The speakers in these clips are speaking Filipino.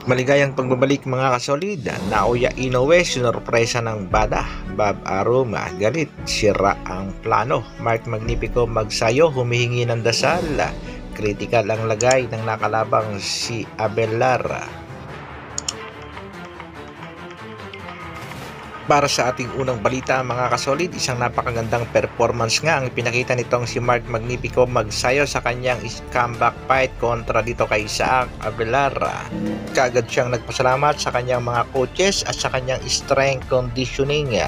Maligayang pagbabalik mga kasolid. Naoya Inoue, sinurpresa ng bada. Bob Aruma, galit, sira ang plano. Mark Magnifico magsayo, humihingi ng dasal. Critical ang lagay ng nakalabang si Abelar. Para sa ating unang balita mga kasolid, isang napakagandang performance nga ang pinakita nitong si Mark Magnifico magsayo sa kanyang comeback fight kontra dito kay Isaac Abelar. Kaagad siyang nagpasalamat sa kanyang mga coaches at sa kanyang strength conditioning.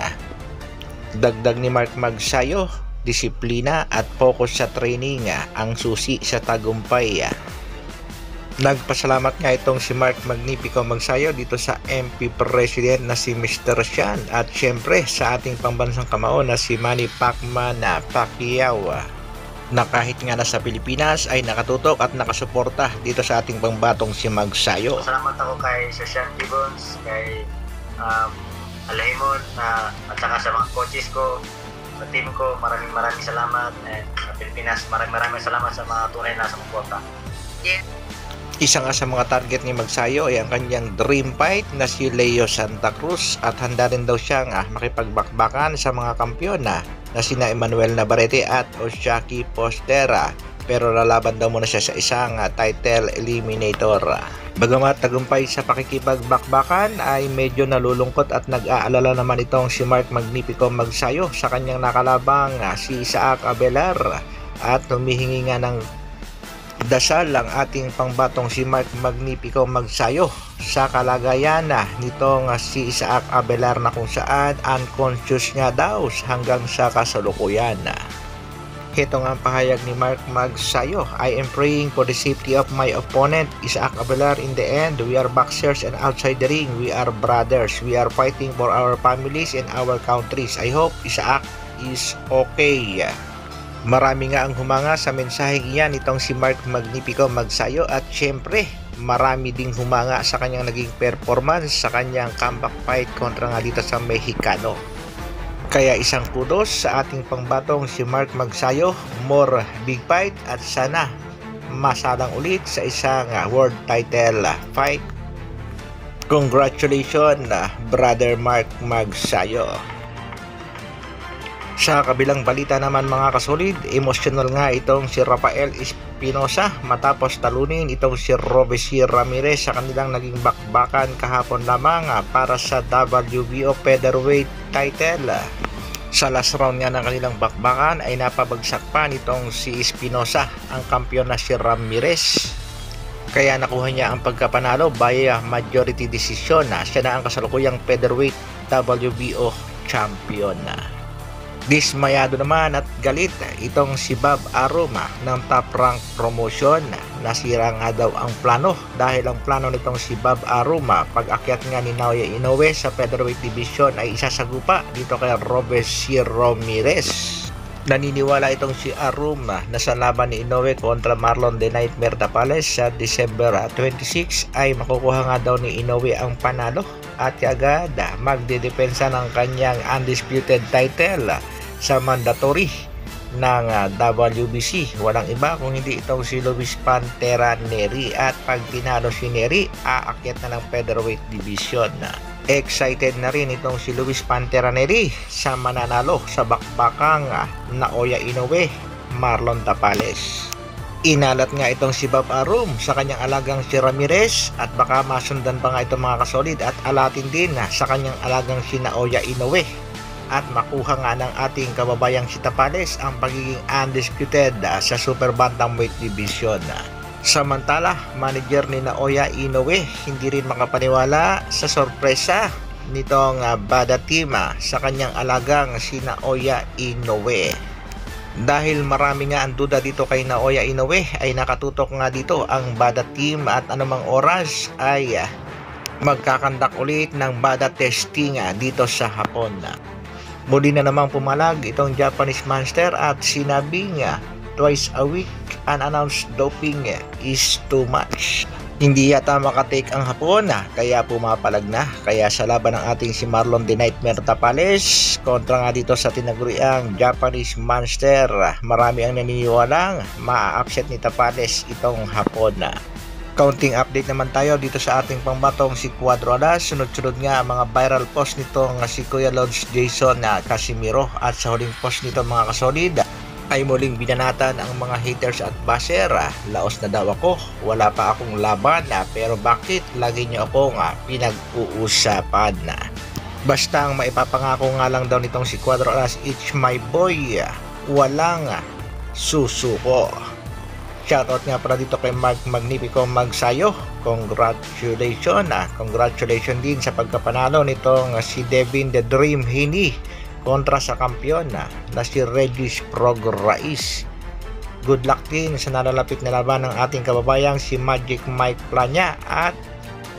Dagdag ni Mark magsayo, disiplina at focus sa training ang susi sa tagumpay. Nagpasalamat nga itong si Mark Magnifico magsayo dito sa MP President na si Mr. Shan at syempre sa ating pambansang kamao na si Manny Pacquiao na kahit nga nasa Pilipinas ay nakatutok at nakasuporta dito sa ating pangbatong si Magsayo. Salamat ako kay Sir Shan Gibbons, kay Alaymon at saka sa mga coaches ko, sa team ko, maraming salamat, and sa Pilipinas maraming salamat sa mga tunay na sumuporta. Isa nga sa mga target ni Magsayo ay ang kanyang dream fight na si Leo Santa Cruz at handa rin daw siyang makipagbakbakan sa mga kampiyon na sina Emmanuel Navarrete at Oshaki Postera, pero lalaban daw muna siya sa isang title eliminator. Bagamat tagumpay sa pakikipagbakbakan ay medyo nalulungkot at nag-aalala naman itong si Mark Magnifico magsayo sa kanyang nakalabang si Isaac Abelar at humihingi nga ng dasal ang ating pangbatong si Mark Magnifico magsayo sa kalagayan nitong si Isaac Abelar na kung saan unconscious nga daw hanggang sa kasalukuyan. Ito nga ang pahayag ni Mark magsayo. I am praying for the safety of my opponent Isaac Abelar. In the end, we are boxers and outside the ring, we are brothers. We are fighting for our families and our countries. I hope Isaac is okay. Marami nga ang humanga sa mensaheng iyan itong si Mark Magnifico magsayo at syempre marami ding humanga sa kanyang naging performance sa kanyang comeback fight kontra nga dito sa Mexicano. Kaya isang kudos sa ating pangbatong si Mark magsayo, more big fight at sana masalang ulit sa isang world title fight. Congratulations brother Mark magsayo. Sa kabilang balita naman mga kasolid, emotional nga itong si Rafael Espinosa matapos talunin itong si Robesie Ramirez sa kanilang naging bakbakan kahapon lamang para sa WBO featherweight title. Sa last round nga ng kanilang bakbakan ay napabagsak pa nitong si Espinosa ang kampiyon na si Ramirez. Kaya nakuha niya ang pagkapanalo via majority decision. Siya na ang kasalukuyang featherweight WBO champion. Dismayado naman at galit itong si Bob Aruma ng Top Rank Promotion. Nasira nga daw ang plano dahil ang plano nitong si Bob Aruma pag-akyat nga ni Naoya Inoue sa featherweight division ay isasagupa dito kay Robesie Ramirez. Naniniwala itong si Aruma na sa laban ni Inoue kontra Marlon The Nightmare Tapales sa December 26 ay makukuha nga daw ni Inoue ang panalo at agad magdedepensa ng kanyang undisputed title sa mandatory ng WBC. Walang iba kung hindi itong si Luis Pantera Nery at pag tinalo si Nery, aakyat na ng featherweight division. Excited na rin itong si Luis Pantera Nery sa mananalo sa bakbakang Naoya Inoue, Marlon Tapales. Inalat nga itong si Bob Arum sa kanyang alagang si Ramirez at baka masundan pa nga itong mga kasolid at alatin din sa kanyang alagang si Naoya Inoue at makuha nga ng ating kababayang si Tapales ang pagiging undisputed sa super bantamweight division. Samantala, manager ni Naoya Inoue hindi rin makapaniwala sa sorpresa nitong bada team sa kanyang alagang si Naoya Inoue. Dahil marami nga ang duda dito kay Naoya Inoue ay nakatutok nga dito ang bada team at anumang oras ay magkakandak ulit ng bada testing dito sa Hapon. Muli na namang pumalag itong Japanese monster at sinabi nga twice a week unannounced doping is too much. Hindi yata makatake ang Hapon kaya pumapalag na. Kaya sa laban ng ating si Marlon The Nightmare Tapales kontra nga dito sa tinaguriang Japanese monster, marami ang naniniwalang maa-upset ni Tapales itong Hapon. Kaunting update naman tayo dito sa ating pangbatong si Cuadro Alas. Sunod-sunod nga ang mga viral post nito nga si Kuya Lods Jason Casimiro, at sa huling post nito mga kasolid ay muling binanatan ang mga haters at baser. Laos na daw ako, wala pa akong laban, pero bakit lagi niyo ako pinag-uusapan na? Basta ang maipapangako nga lang daw nitong si Cuadro Alas, it's my boy, walang susuko. Shoutout nga para dito kay Mark Magnifico Magsayo. Congratulations din sa pagkapanalo nitong si Devin the Dream Hini kontra sa kampiyon na si Regis Prograis. Good luck din sa nalalapit na laban ng ating kababayang si Magic Mike Plania at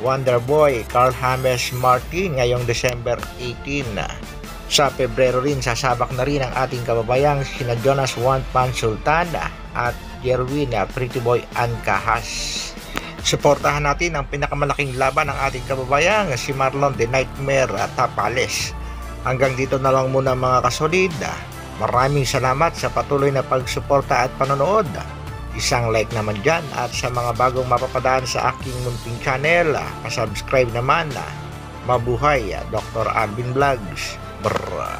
Wonderboy Carl James Martin ngayong December 18. Sa Pebrero rin sasabak na rin ang ating kababayang sina Jonas One Pan Sultan at Jerwin Pretty Boy Ancahas. Suportahan natin ang pinakamalaking laban ng ating kababayang si Marlon the Nightmare Tapales. Hanggang dito na lang muna mga kasolid. Maraming salamat sa patuloy na pagsuporta at panonood. Isang like naman dyan, at sa mga bagong mapapadaan sa aking munting channel, pasubscribe naman. Mabuhay Dr. Alvin Vlogs. Brrr.